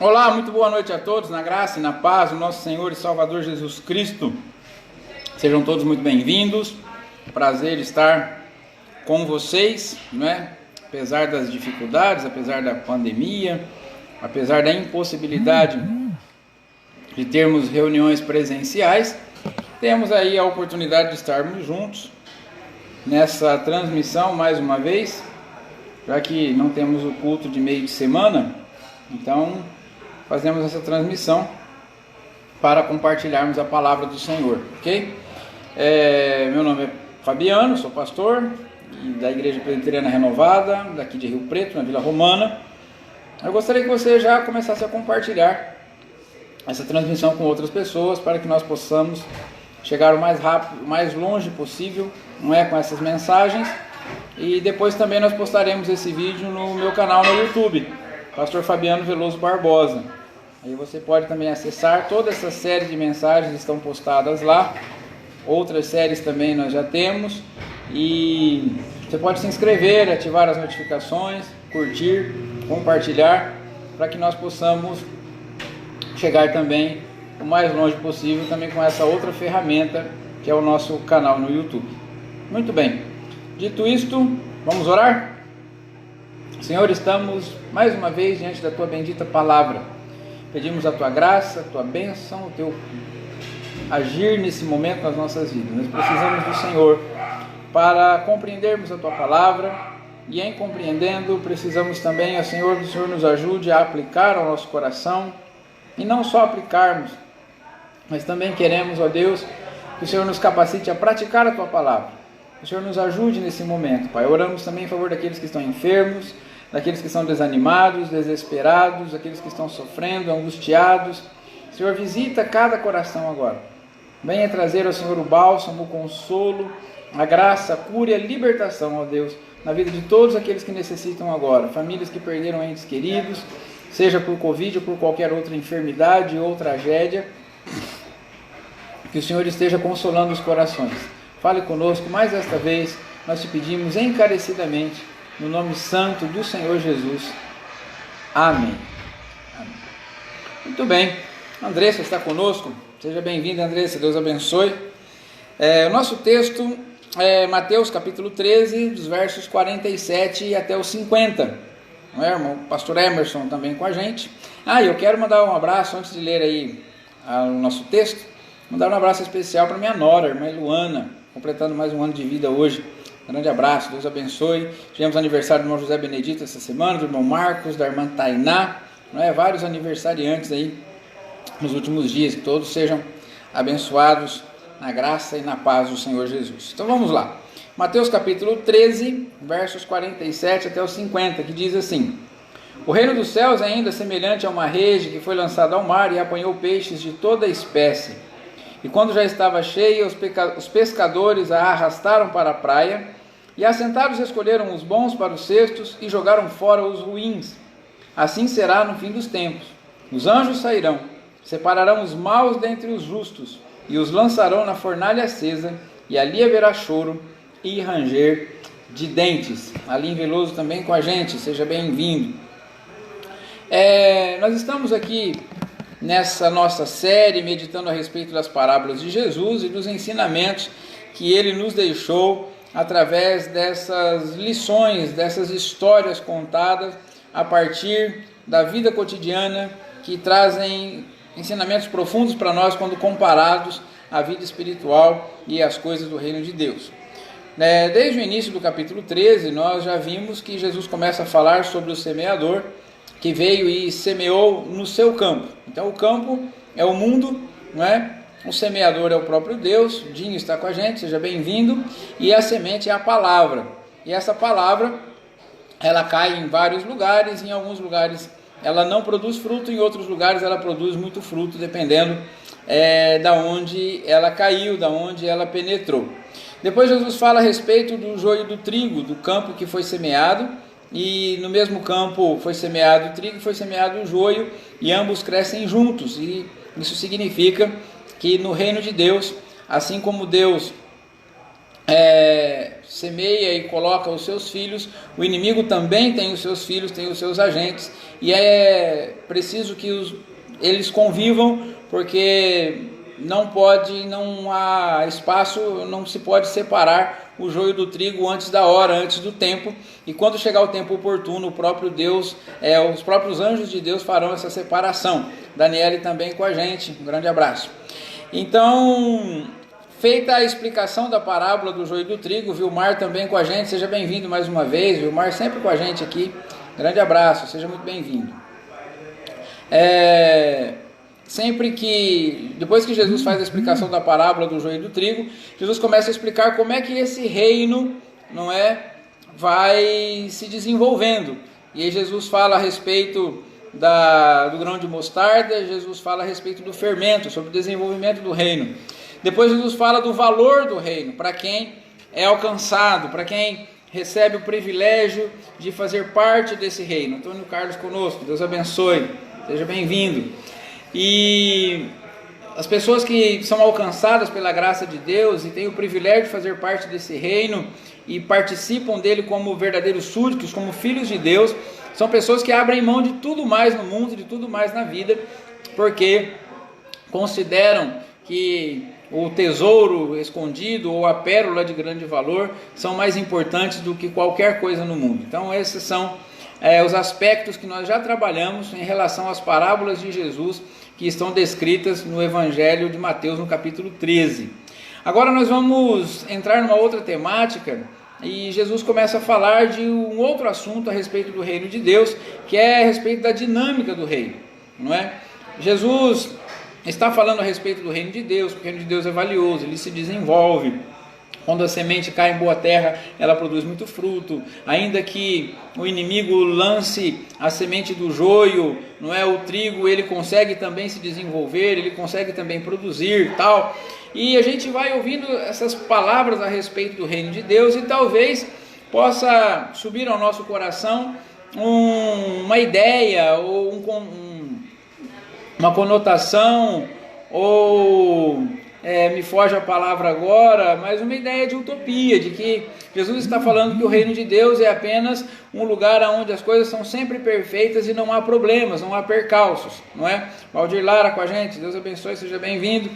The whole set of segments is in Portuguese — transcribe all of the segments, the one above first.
Olá, muito boa noite a todos, na graça e na paz do nosso Senhor e Salvador Jesus Cristo. Sejam todos muito bem-vindos. Prazer estar com vocês, né? Apesar das dificuldades, apesar da pandemia, apesar da impossibilidade de termos reuniões presenciais, temos aí a oportunidade de estarmos juntos nessa transmissão mais uma vez, já que não temos o culto de meio de semana, então fazemos essa transmissão para compartilharmos a palavra do Senhor, ok? Meu nome é Fabiano, sou pastor da Igreja Presbiteriana Renovada, daqui de Rio Preto, na Vila Romana. Eu gostaria que você já começasse a compartilhar essa transmissão com outras pessoas, para que nós possamos chegar o mais rápido, o mais longe possível, não é, com essas mensagens. E depois também nós postaremos esse vídeo no meu canal no YouTube, Pastor Fabiano Veloso Barbosa. Aí você pode também acessar toda essa série de mensagens, estão postadas lá. Outras séries também nós já temos. E você pode se inscrever, ativar as notificações, curtir, compartilhar, para que nós possamos chegar também o mais longe possível também com essa outra ferramenta que é o nosso canal no YouTube. Muito bem, dito isto, vamos orar? Senhor, estamos mais uma vez diante da Tua bendita palavra. Pedimos a Tua graça, a Tua bênção, o Teu agir nesse momento nas nossas vidas. Nós precisamos do Senhor para compreendermos a Tua palavra, e em compreendendo precisamos também, Senhor, que o Senhor nos ajude a aplicar ao nosso coração, e não só aplicarmos, mas também queremos, ó Deus, que o Senhor nos capacite a praticar a Tua palavra. Que o Senhor nos ajude nesse momento, Pai. Oramos também em favor daqueles que estão enfermos, daqueles que estão desanimados, desesperados, daqueles que estão sofrendo, angustiados. Senhor, visita cada coração agora. Venha trazer ao Senhor o bálsamo, o consolo, a graça, a cura e a libertação, ó Deus, na vida de todos aqueles que necessitam agora. Famílias que perderam entes queridos, seja por Covid ou por qualquer outra enfermidade ou tragédia. Que o Senhor esteja consolando os corações. Fale conosco mais esta vez, nós te pedimos encarecidamente, no nome santo do Senhor Jesus. Amém. Amém. Muito bem. Andressa está conosco. Seja bem-vinda, Andressa. Deus abençoe. O nosso texto é Mateus capítulo 13, dos versos 47 até os 50. Não é, irmão? O pastor Emerson também com a gente. Eu quero mandar um abraço, antes de ler aí o nosso texto, mandar um abraço especial para minha nora, irmã Luana, completando mais um ano de vida hoje. Grande abraço, Deus abençoe. Tivemos aniversário do irmão José Benedito essa semana, do irmão Marcos, da irmã Tainá, não é? Vários aniversariantes aí nos últimos dias, que todos sejam abençoados na graça e na paz do Senhor Jesus. Então vamos lá, Mateus capítulo 13, versos 47 até os 50, que diz assim: O reino dos céus é ainda semelhante a uma rede que foi lançada ao mar e apanhou peixes de toda espécie. E quando já estava cheia, os pescadores a arrastaram para a praia, e assentados escolheram os bons para os cestos e jogaram fora os ruins. Assim será no fim dos tempos. Os anjos sairão, separarão os maus dentre os justos, e os lançarão na fornalha acesa, e ali haverá choro e ranger de dentes. Alim Veloso também com a gente, seja bem-vindo. Nós estamos aqui nessa nossa série, meditando a respeito das parábolas de Jesus e dos ensinamentos que ele nos deixou através dessas lições, dessas histórias contadas a partir da vida cotidiana, que trazem ensinamentos profundos para nós quando comparados à vida espiritual e às coisas do reino de Deus. Desde o início do capítulo 13, nós já vimos que Jesus começa a falar sobre o semeador, que veio e semeou no seu campo. Então o campo é o mundo, não é? O semeador é o próprio Deus. Dinho está com a gente, seja bem-vindo. E a semente é a palavra. E essa palavra, ela cai em vários lugares. Em alguns lugares ela não produz fruto, em outros lugares ela produz muito fruto, dependendo da onde ela caiu, da onde ela penetrou. Depois Jesus fala a respeito do joio e do trigo, do campo que foi semeado. E no mesmo campo foi semeado o trigo e foi semeado o joio, e ambos crescem juntos. E isso significa que no reino de Deus, assim como Deus semeia e coloca os seus filhos, o inimigo também tem os seus filhos, tem os seus agentes, e é preciso que eles convivam, porque não há espaço, não se pode separar o joio do trigo antes da hora, antes do tempo, e quando chegar o tempo oportuno, o próprio Deus, os próprios anjos de Deus farão essa separação. Daniele também com a gente, um grande abraço. Então, feita a explicação da parábola do joio do trigo, Vilmar também com a gente, seja bem-vindo mais uma vez, Vilmar sempre com a gente aqui, grande abraço, seja muito bem-vindo. Depois que Jesus faz a explicação da parábola do joio do trigo, Jesus começa a explicar como é que esse reino, vai se desenvolvendo. E aí Jesus fala a respeito do grão de mostarda, Jesus fala a respeito do fermento, sobre o desenvolvimento do reino. Depois Jesus fala do valor do reino, para quem é alcançado, para quem recebe o privilégio de fazer parte desse reino. Antônio Carlos conosco, Deus abençoe, seja bem-vindo. E as pessoas que são alcançadas pela graça de Deus e têm o privilégio de fazer parte desse reino e participam dele como verdadeiros súditos, como filhos de Deus, são pessoas que abrem mão de tudo mais no mundo, de tudo mais na vida, porque consideram que o tesouro escondido ou a pérola de grande valor são mais importantes do que qualquer coisa no mundo. Então esses são os aspectos que nós já trabalhamos em relação às parábolas de Jesus que estão descritas no Evangelho de Mateus no capítulo 13. Agora nós vamos entrar numa outra temática e Jesus começa a falar de um outro assunto a respeito do reino de Deus, que é a respeito da dinâmica do reino, não é? Jesus está falando a respeito do reino de Deus, porque o reino de Deus é valioso, ele se desenvolve. Quando a semente cai em boa terra, ela produz muito fruto. Ainda que o inimigo lance a semente do joio, o trigo, ele consegue também se desenvolver, ele consegue também produzir, tal. E a gente vai ouvindo essas palavras a respeito do reino de Deus e talvez possa subir ao nosso coração uma ideia ou uma conotação, ou me foge a palavra agora, mas uma ideia de utopia, de que Jesus está falando que o reino de Deus é apenas um lugar onde as coisas são sempre perfeitas e não há problemas, não há percalços, não é? Valdir Lara com a gente, Deus abençoe, seja bem-vindo.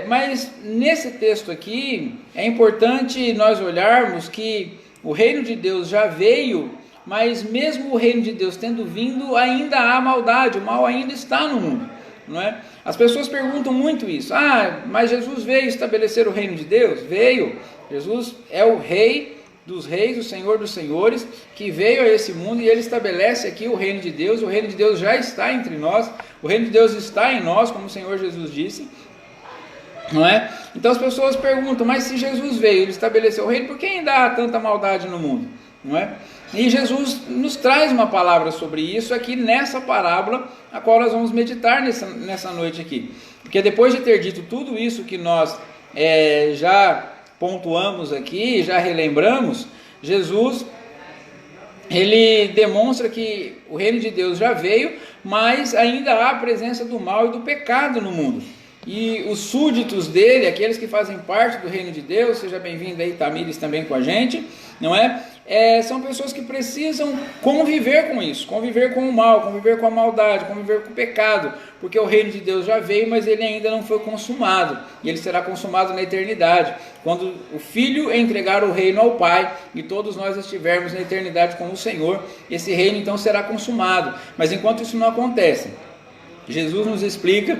Mas nesse texto aqui, é importante nós olharmos que o reino de Deus já veio, mas mesmo o reino de Deus tendo vindo, ainda há maldade, o mal ainda está no mundo, não é? As pessoas perguntam muito isso, mas Jesus veio estabelecer o reino de Deus? Veio. Jesus é o rei dos reis, o Senhor dos senhores, que veio a esse mundo e ele estabelece aqui o reino de Deus. O reino de Deus já está entre nós, o reino de Deus está em nós, como o Senhor Jesus disse, não é? Então as pessoas perguntam, mas se Jesus veio, ele estabeleceu o reino, por que ainda há tanta maldade no mundo? Não é? E Jesus nos traz uma palavra sobre isso aqui nessa parábola, a qual nós vamos meditar nessa noite aqui. Porque depois de ter dito tudo isso que nós já pontuamos aqui, já relembramos, Jesus, ele demonstra que o reino de Deus já veio, mas ainda há a presença do mal e do pecado no mundo. E os súditos dele, aqueles que fazem parte do reino de Deus, seja bem-vindo aí, Tamires, também com a gente, não é? São pessoas que precisam conviver com isso, conviver com o mal, conviver com a maldade, conviver com o pecado, porque o reino de Deus já veio, mas ele ainda não foi consumado, e ele será consumado na eternidade, quando o Filho entregar o reino ao Pai, e todos nós estivermos na eternidade com o Senhor, esse reino então será consumado. Mas enquanto isso não acontece, Jesus nos explica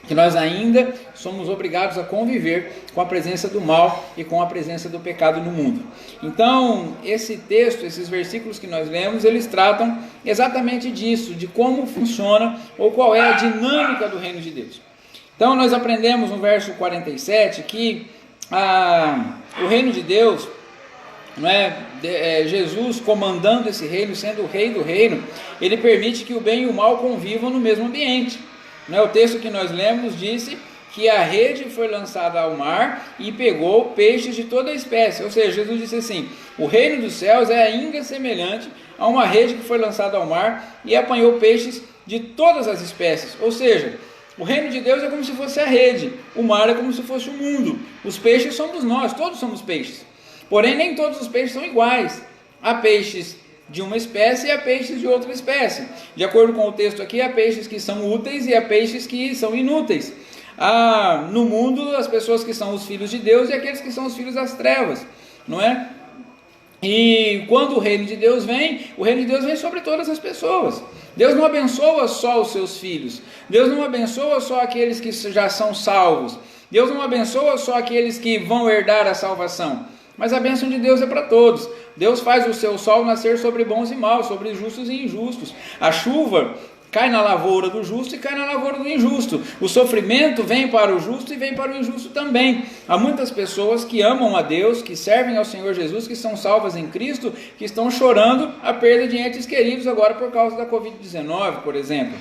que nós ainda somos obrigados a conviver com a presença do mal e com a presença do pecado no mundo. Então, esse texto, esses versículos que nós lemos, eles tratam exatamente disso, de como funciona ou qual é a dinâmica do reino de Deus. Então, nós aprendemos no verso 47 que o reino de Deus, Jesus comandando esse reino, sendo o rei do reino, ele permite que o bem e o mal convivam no mesmo ambiente. O texto que nós lemos disse que a rede foi lançada ao mar e pegou peixes de toda a espécie. Ou seja, Jesus disse assim, o reino dos céus é ainda semelhante a uma rede que foi lançada ao mar e apanhou peixes de todas as espécies. Ou seja, O reino de Deus é como se fosse a rede, o mar é como se fosse o mundo, os peixes somos nós, todos somos peixes. Porém, nem todos os peixes são iguais. Há peixes de uma espécie e há peixes de outra espécie. De acordo com o texto aqui, há peixes que são úteis e há peixes que são inúteis. Há no mundo as pessoas que são os filhos de Deus e aqueles que são os filhos das trevas, não é? E quando o reino de Deus vem, o reino de Deus vem sobre todas as pessoas. Deus não abençoa só os seus filhos, Deus não abençoa só aqueles que já são salvos, Deus não abençoa só aqueles que vão herdar a salvação, mas a bênção de Deus é para todos. Deus faz o seu sol nascer sobre bons e maus, sobre justos e injustos. A chuva cai na lavoura do justo e cai na lavoura do injusto. O sofrimento vem para o justo e vem para o injusto também. Há muitas pessoas que amam a Deus, que servem ao Senhor Jesus, que são salvas em Cristo, que estão chorando a perda de entes queridos agora por causa da Covid-19, por exemplo.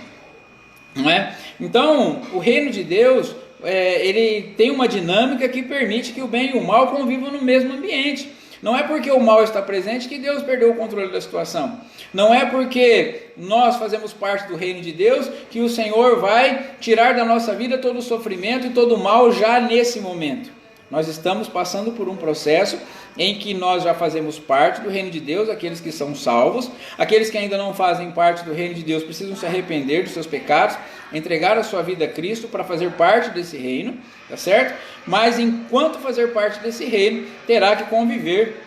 Não é? Então, o reino de Deus, ele tem uma dinâmica que permite que o bem e o mal convivam no mesmo ambiente. Não é porque o mal está presente que Deus perdeu o controle da situação. Não é porque nós fazemos parte do reino de Deus que o Senhor vai tirar da nossa vida todo o sofrimento e todo o mal já nesse momento. Nós estamos passando por um processo em que nós já fazemos parte do reino de Deus, aqueles que são salvos. Aqueles que ainda não fazem parte do reino de Deus precisam se arrepender dos seus pecados, entregar a sua vida a Cristo para fazer parte desse reino, tá certo? Mas enquanto fazer parte desse reino, terá que conviver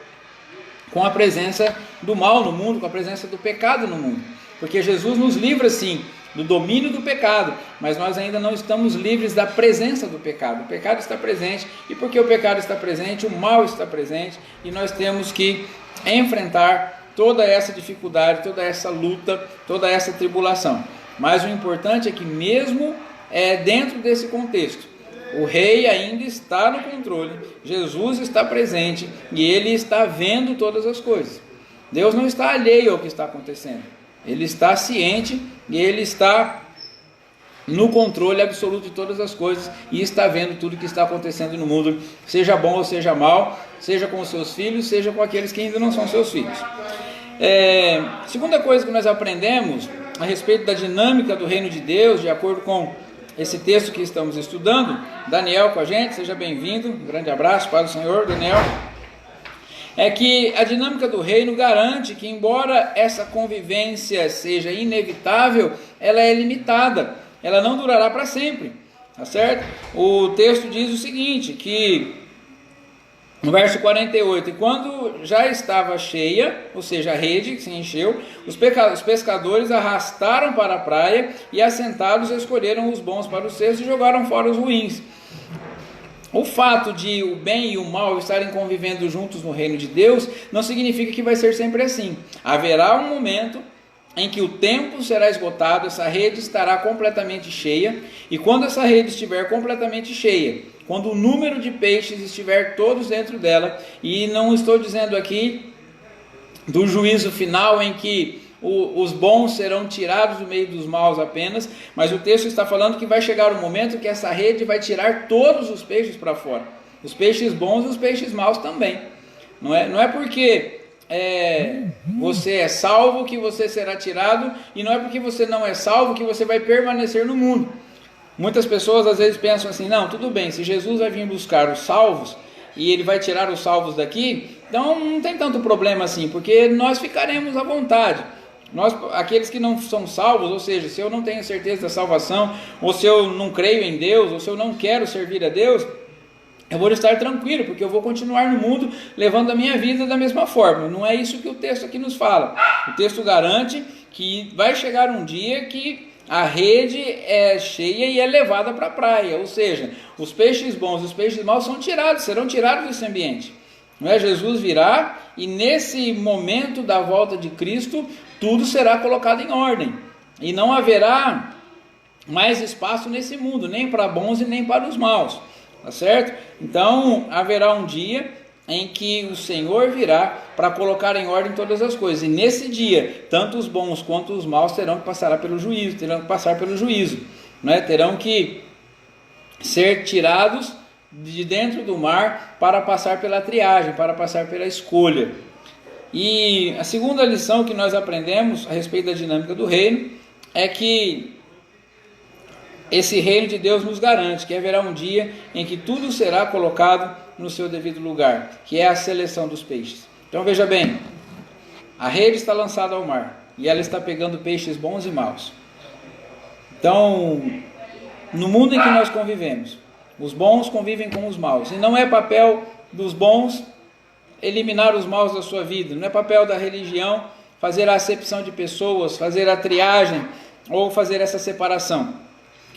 com a presença do mal no mundo, com a presença do pecado no mundo, porque Jesus nos livra sim do domínio do pecado, mas nós ainda não estamos livres da presença do pecado. O pecado está presente, e porque o pecado está presente, o mal está presente, e nós temos que enfrentar toda essa dificuldade, toda essa luta, toda essa tribulação. Mas o importante é que mesmo dentro desse contexto, o rei ainda está no controle, Jesus está presente e ele está vendo todas as coisas. Deus não está alheio ao que está acontecendo, ele está ciente e ele está no controle absoluto de todas as coisas e está vendo tudo que está acontecendo no mundo, seja bom ou seja mal, seja com os seus filhos, seja com aqueles que ainda não são seus filhos. Segunda coisa que nós aprendemos a respeito da dinâmica do reino de Deus, de acordo com esse texto que estamos estudando, Daniel com a gente, seja bem-vindo, um grande abraço para o Senhor, Daniel. É que a dinâmica do reino garante que, embora essa convivência seja inevitável, ela é limitada, ela não durará para sempre, tá certo? O texto diz o seguinte, que no verso 48, e quando já estava cheia, ou seja, a rede que se encheu, os pescadores arrastaram para a praia e assentados escolheram os bons para os cestos e jogaram fora os ruins. O fato de o bem e o mal estarem convivendo juntos no reino de Deus não significa que vai ser sempre assim. Haverá um momento em que o tempo será esgotado, essa rede estará completamente cheia, e quando essa rede estiver completamente cheia, quando o número de peixes estiver todos dentro dela, e não estou dizendo aqui do juízo final em que os bons serão tirados do meio dos maus apenas, mas o texto está falando que vai chegar um momento que essa rede vai tirar todos os peixes para fora, os peixes bons e os peixes maus também. Não é porque você é salvo que você será tirado, e não é porque você não é salvo que você vai permanecer no mundo. Muitas pessoas às vezes pensam assim, não, tudo bem, se Jesus vai vir buscar os salvos e ele vai tirar os salvos daqui, então não tem tanto problema assim, porque nós ficaremos à vontade. Nós, aqueles que não são salvos, ou seja, se eu não tenho certeza da salvação, ou se eu não creio em Deus, ou se eu não quero servir a Deus, eu vou estar tranquilo, porque eu vou continuar no mundo levando a minha vida da mesma forma. Não é isso que o texto aqui nos fala. O texto garante que vai chegar um dia que a rede é cheia e é levada para a praia, ou seja, os peixes bons e os peixes maus serão tirados desse ambiente. Não é? Jesus virá e nesse momento da volta de Cristo, tudo será colocado em ordem. E não haverá mais espaço nesse mundo, nem para bons e nem para os maus. Tá certo? Então haverá um dia em que o Senhor virá para colocar em ordem todas as coisas, e nesse dia, tanto os bons quanto os maus terão que passar pelo juízo, né? Terão que ser tirados de dentro do mar para passar pela triagem, para passar pela escolha. E a segunda lição que nós aprendemos a respeito da dinâmica do reino é que esse reino de Deus nos garante que haverá um dia em que tudo será colocado no seu devido lugar, que é a seleção dos peixes. Então veja bem, a rede está lançada ao mar e ela está pegando peixes bons e maus. Então, no mundo em que nós convivemos, os bons convivem com os maus, e não é papel dos bons eliminar os maus da sua vida, não é papel da religião fazer a acepção de pessoas, fazer a triagem ou fazer essa separação.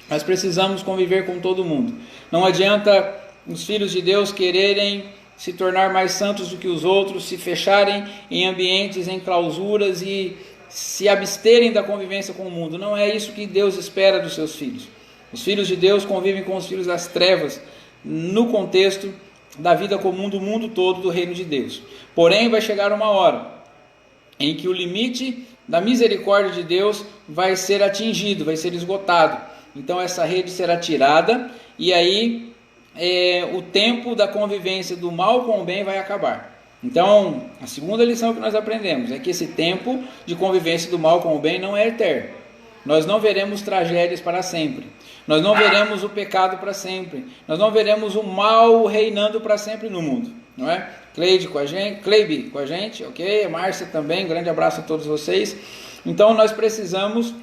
Nós precisamos conviver com todo mundo. Não adianta os filhos de Deus quererem se tornar mais santos do que os outros, se fecharem em ambientes, em clausuras e se absterem da convivência com o mundo. Não é isso que Deus espera dos seus filhos. Os filhos de Deus convivem com os filhos das trevas no contexto da vida comum do mundo todo do reino de Deus. Porém, vai chegar uma hora em que o limite da misericórdia de Deus vai ser atingido, vai ser esgotado. Então essa rede será tirada e aí o tempo da convivência do mal com o bem vai acabar. Então a segunda lição que nós aprendemos é que esse tempo de convivência do mal com o bem não é eterno. Nós não veremos tragédias para sempre. Nós não veremos o pecado para sempre. Nós não veremos o mal reinando para sempre no mundo, não é? Cleide com a gente, ok? A Márcia também, grande abraço a todos vocês. Então nós precisamos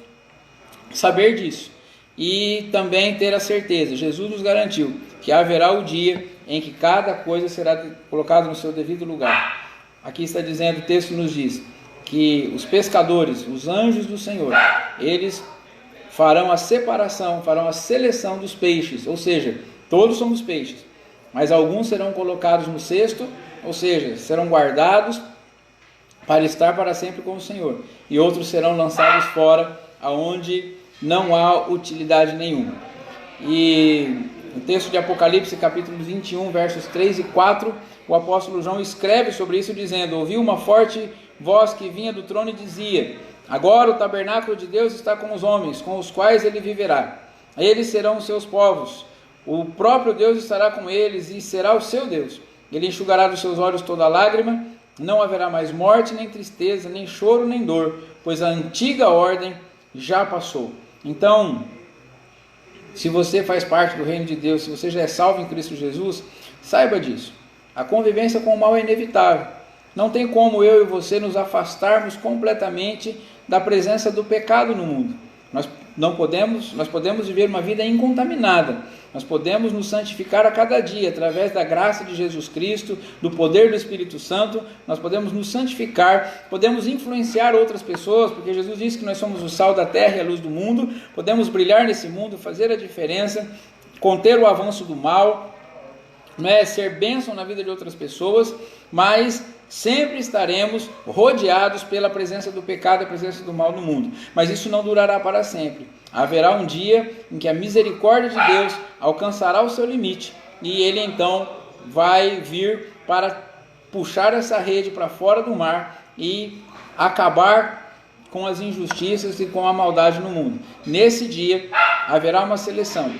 saber disso e também ter a certeza, Jesus nos garantiu que haverá o dia em que cada coisa será colocada no seu devido lugar. Aqui está dizendo, o texto nos diz que os pescadores, os anjos do Senhor, eles farão a separação, farão a seleção dos peixes, ou seja, todos somos peixes, mas alguns serão colocados no cesto, ou seja, serão guardados para estar para sempre com o Senhor, e outros serão lançados fora, aonde não há utilidade nenhuma. E no texto de Apocalipse, capítulo 21, versos 3 e 4, o apóstolo João escreve sobre isso dizendo: ouvi uma forte voz que vinha do trono e dizia: agora o tabernáculo de Deus está com os homens, com os quais ele viverá. Eles serão os seus povos, o próprio Deus estará com eles e será o seu Deus. Ele enxugará dos seus olhos toda lágrima, não haverá mais morte, nem tristeza, nem choro, nem dor, pois a antiga ordem já passou. Então, se você faz parte do reino de Deus, se você já é salvo em Cristo Jesus, saiba disso. A convivência com o mal é inevitável. Não tem como eu e você nos afastarmos completamente da presença do pecado no mundo. Nós podemos viver uma vida incontaminada. Nós podemos nos santificar a cada dia, através da graça de Jesus Cristo, do poder do Espírito Santo. Nós podemos nos santificar, podemos influenciar outras pessoas, porque Jesus disse que nós somos o sal da terra e a luz do mundo. Podemos brilhar nesse mundo, fazer a diferença, conter o avanço do mal, ser bênção na vida de outras pessoas, mas sempre estaremos rodeados pela presença do pecado e a presença do mal no mundo. Mas isso não durará para sempre. Haverá um dia em que a misericórdia de Deus alcançará o seu limite e ele então vai vir para puxar essa rede para fora do mar e acabar com as injustiças e com a maldade no mundo. Nesse dia haverá uma seleção.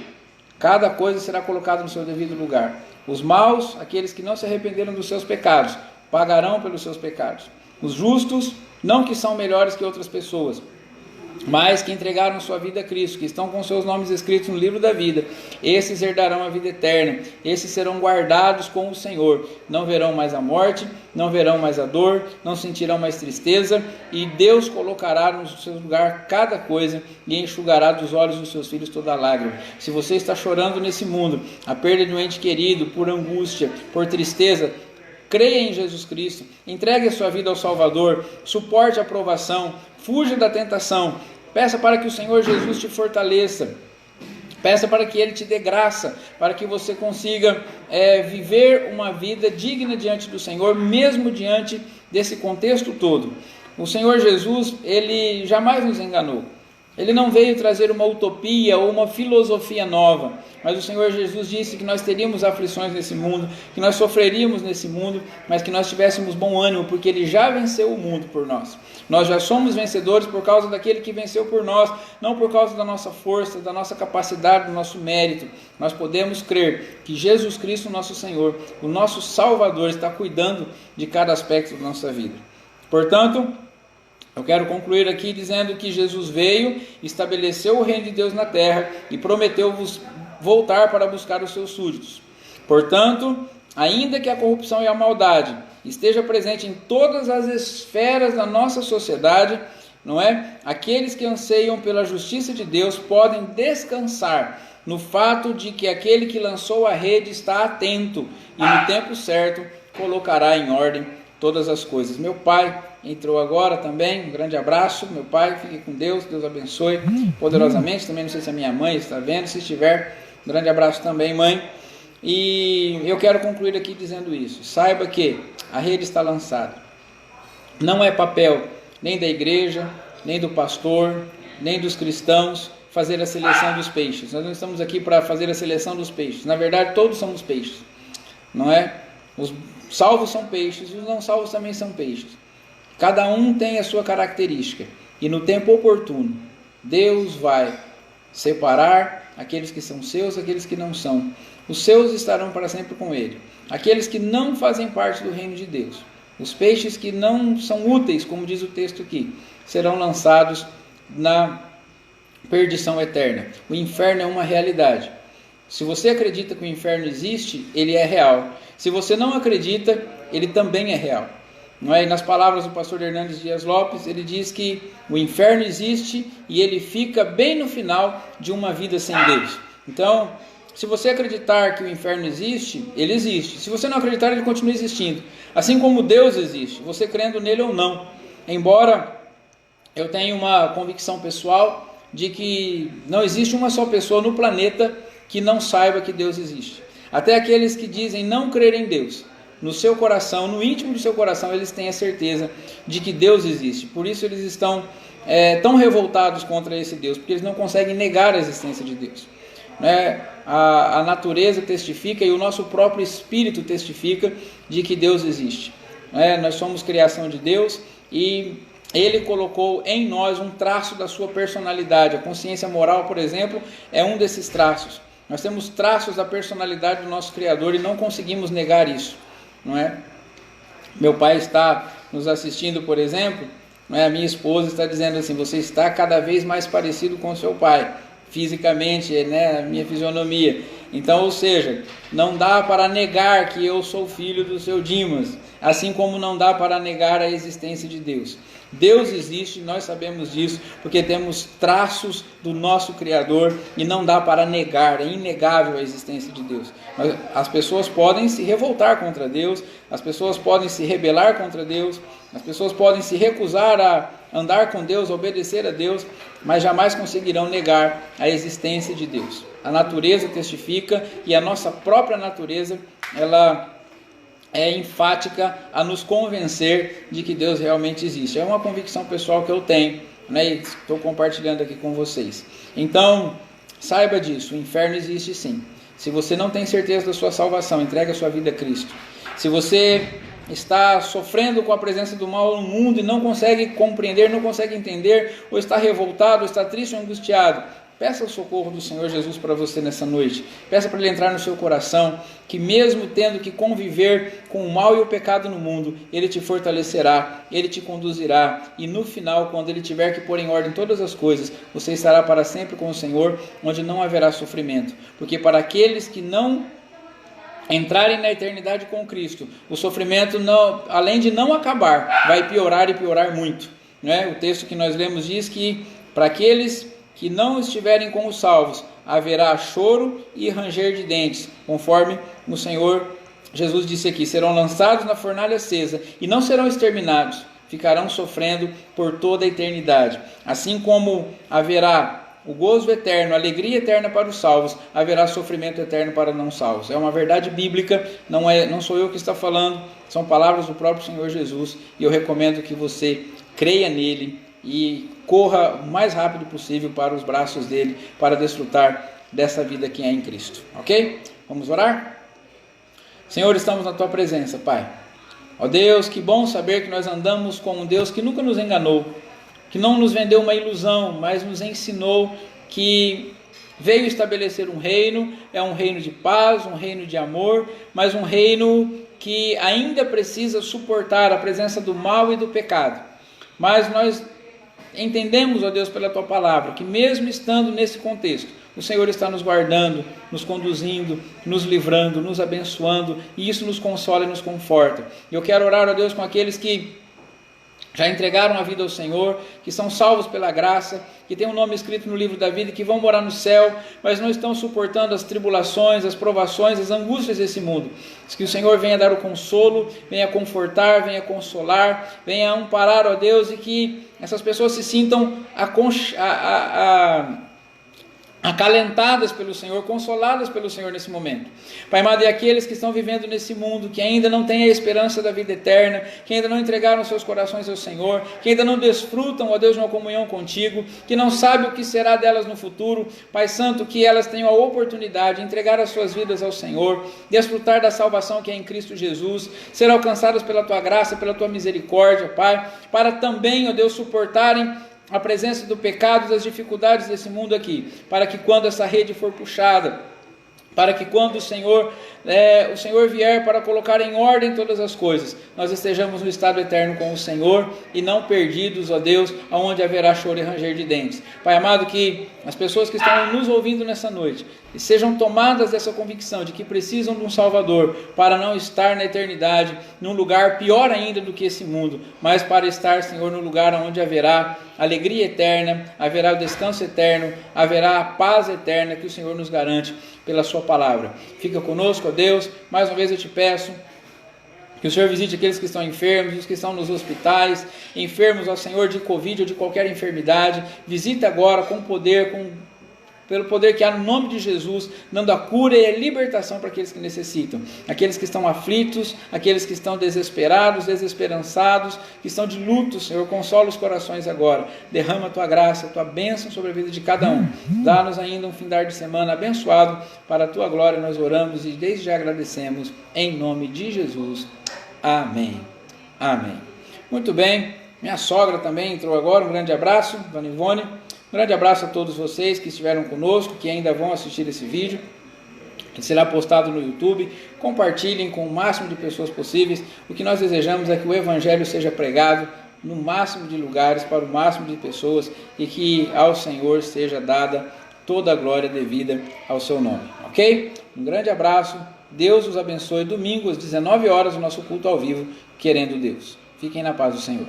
Cada coisa será colocada no seu devido lugar. Os maus, aqueles que não se arrependeram dos seus pecados, pagarão pelos seus pecados. Os justos, não que são melhores que outras pessoas, mas que entregaram sua vida a Cristo, que estão com seus nomes escritos no livro da vida, esses herdarão a vida eterna, esses serão guardados com o Senhor, não verão mais a morte, não verão mais a dor, não sentirão mais tristeza, e Deus colocará no seu lugar cada coisa, e enxugará dos olhos dos seus filhos toda lágrima. Se você está chorando nesse mundo, a perda de um ente querido, por angústia, por tristeza, creia em Jesus Cristo, entregue a sua vida ao Salvador, suporte a provação, fuja da tentação, peça para que o Senhor Jesus te fortaleça, peça para que Ele te dê graça, para que você consiga viver uma vida digna diante do Senhor, mesmo diante desse contexto todo. O Senhor Jesus, Ele jamais nos enganou. Ele não veio trazer uma utopia ou uma filosofia nova, mas o Senhor Jesus disse que nós teríamos aflições nesse mundo, que nós sofreríamos nesse mundo, mas que nós tivéssemos bom ânimo, porque Ele já venceu o mundo por nós. Nós já somos vencedores por causa daquele que venceu por nós, não por causa da nossa força, da nossa capacidade, do nosso mérito. Nós podemos crer que Jesus Cristo, nosso Senhor, o nosso Salvador, está cuidando de cada aspecto da nossa vida. Portanto, Eu quero concluir aqui dizendo que Jesus veio, estabeleceu o reino de Deus na terra e prometeu-vos voltar para buscar os seus súditos. Portanto, ainda que a corrupção e a maldade esteja presente em todas as esferas da nossa sociedade, não é? Aqueles que anseiam pela justiça de Deus podem descansar no fato de que aquele que lançou a rede está atento e no tempo certo colocará em ordem todas as coisas. Meu pai entrou agora também, um grande abraço, meu pai, fique com Deus, Deus abençoe poderosamente, também não sei se a minha mãe está vendo, se estiver, um grande abraço também, mãe. E eu quero concluir aqui dizendo isso, saiba que a rede está lançada, não é papel nem da igreja, nem do pastor, nem dos cristãos fazer a seleção dos peixes. Nós não estamos aqui para fazer a seleção dos peixes, na verdade todos somos peixes, não é? Os salvos são peixes e os não salvos também são peixes, cada um tem a sua característica e no tempo oportuno Deus vai separar aqueles que são seus, aqueles que não são. Os seus estarão para sempre com ele, aqueles que não fazem parte do reino de Deus, os peixes que não são úteis, como diz o texto aqui, serão lançados na perdição eterna. O inferno é uma realidade. Se você acredita que o inferno existe, ele é real. Se você não acredita, ele também é real. Não é? E nas palavras do pastor Hernandes Dias Lopes, ele diz que o inferno existe e ele fica bem no final de uma vida sem Deus. Então, se você acreditar que o inferno existe, ele existe. Se você não acreditar, ele continua existindo. Assim como Deus existe, você crendo nele ou não. Embora eu tenha uma convicção pessoal de que não existe uma só pessoa no planeta que não saiba que Deus existe. Até aqueles que dizem não crer em Deus, no seu coração, no íntimo do seu coração, eles têm a certeza de que Deus existe. Por isso eles estão tão revoltados contra esse Deus, porque eles não conseguem negar a existência de Deus. A natureza testifica e o nosso próprio espírito testifica de que Deus existe. Nós somos criação de Deus e Ele colocou em nós um traço da sua personalidade. A consciência moral, por exemplo, é um desses traços. Nós temos traços da personalidade do nosso Criador e não conseguimos negar isso, não é? Meu pai está nos assistindo, por exemplo, não é? A minha esposa está dizendo assim: você está cada vez mais parecido com seu pai, fisicamente, né? A minha fisionomia. Então, ou seja, não dá para negar que eu sou filho do seu Dimas, assim como não dá para negar a existência de Deus. Deus existe, nós sabemos disso, porque temos traços do nosso Criador e não dá para negar, é inegável a existência de Deus. As pessoas podem se revoltar contra Deus, as pessoas podem se rebelar contra Deus, as pessoas podem se recusar a andar com Deus, a obedecer a Deus, mas jamais conseguirão negar a existência de Deus. A natureza testifica e a nossa própria natureza, ela é enfática a nos convencer de que Deus realmente existe. É uma convicção pessoal que eu tenho, né? E estou compartilhando aqui com vocês. Então, saiba disso, o inferno existe sim. Se você não tem certeza da sua salvação, entregue a sua vida a Cristo. Se você está sofrendo com a presença do mal no mundo e não consegue compreender, não consegue entender, ou está revoltado, ou está triste ou angustiado, peça o socorro do Senhor Jesus para você nessa noite. Peça para Ele entrar no seu coração, que mesmo tendo que conviver com o mal e o pecado no mundo, Ele te fortalecerá, Ele te conduzirá, e no final, quando Ele tiver que pôr em ordem todas as coisas, você estará para sempre com o Senhor, onde não haverá sofrimento. Porque para aqueles que não entrarem na eternidade com Cristo, o sofrimento, não, além de não acabar, vai piorar e piorar muito, né? O texto que nós lemos diz que para aqueles que não estiverem com os salvos, haverá choro e ranger de dentes, conforme o Senhor Jesus disse aqui: serão lançados na fornalha acesa e não serão exterminados, ficarão sofrendo por toda a eternidade. Assim como haverá o gozo eterno, a alegria eterna para os salvos, haverá sofrimento eterno para não salvos. É uma verdade bíblica, não sou eu que está falando, são palavras do próprio Senhor Jesus, e eu recomendo que você creia nele e corra o mais rápido possível para os braços dele, para desfrutar dessa vida que é em Cristo, ok? Vamos orar? Senhor, estamos na Tua presença, Pai. Ó Deus, que bom saber que nós andamos com um Deus que nunca nos enganou, que não nos vendeu uma ilusão, mas nos ensinou que veio estabelecer um reino, é um reino de paz, um reino de amor, mas um reino que ainda precisa suportar a presença do mal e do pecado. mas nós entendemos, ó Deus, pela Tua palavra, que mesmo estando nesse contexto, o Senhor está nos guardando, nos conduzindo, nos livrando, nos abençoando, e isso nos consola e nos conforta. Eu quero orar, ó Deus, com aqueles que já entregaram a vida ao Senhor, que são salvos pela graça, que têm o nome escrito no livro da vida, que vão morar no céu, mas não estão suportando as tribulações, as provações, as angústias desse mundo. Que o Senhor venha dar o consolo, venha confortar, venha consolar, venha amparar, ó Deus, e que essas pessoas se sintam acalentadas pelo Senhor, consoladas pelo Senhor nesse momento. Pai amado, e aqueles que estão vivendo nesse mundo, que ainda não têm a esperança da vida eterna, que ainda não entregaram seus corações ao Senhor, que ainda não desfrutam, ó Deus, uma comunhão contigo, que não sabem o que será delas no futuro, Pai Santo, que elas tenham a oportunidade de entregar as suas vidas ao Senhor, desfrutar da salvação que é em Cristo Jesus, ser alcançadas pela Tua graça, pela Tua misericórdia, Pai, para também, ó Deus, suportarem a presença do pecado, das dificuldades desse mundo aqui, para que quando essa rede for puxada, para que quando o Senhor vier para colocar em ordem todas as coisas, nós estejamos no estado eterno com o Senhor e não perdidos, ó Deus, aonde haverá choro e ranger de dentes. Pai amado, que as pessoas que estão nos ouvindo nessa noite sejam tomadas dessa convicção de que precisam de um Salvador para não estar na eternidade num lugar pior ainda do que esse mundo, mas para estar, Senhor, no lugar onde haverá alegria eterna, haverá o descanso eterno, haverá a paz eterna que o Senhor nos garante pela Sua palavra. Fica conosco, ó Deus, mais uma vez eu te peço que o Senhor visite aqueles que estão enfermos, os que estão nos hospitais, enfermos, ó Senhor, de Covid ou de qualquer enfermidade. Visita agora com poder, pelo poder que há no nome de Jesus, dando a cura e a libertação para aqueles que necessitam. Aqueles que estão aflitos, aqueles que estão desesperados, desesperançados, que estão de luto, Senhor, consola os corações agora. Derrama a Tua graça, a Tua bênção sobre a vida de cada um. Dá-nos ainda um findar de semana abençoado. Para a Tua glória nós oramos e desde já agradecemos. Em nome de Jesus. Amém. Amém. Muito bem. Minha sogra também entrou agora. Um grande abraço, Dona Ivone. Um grande abraço a todos vocês que estiveram conosco, que ainda vão assistir esse vídeo, que será postado no YouTube. Compartilhem com o máximo de pessoas possíveis. O que nós desejamos é que o Evangelho seja pregado no máximo de lugares, para o máximo de pessoas, e que ao Senhor seja dada toda a glória devida ao seu nome. Ok? Um grande abraço. Deus os abençoe. Domingo às 19 horas o nosso culto ao vivo, querendo Deus. Fiquem na paz do Senhor.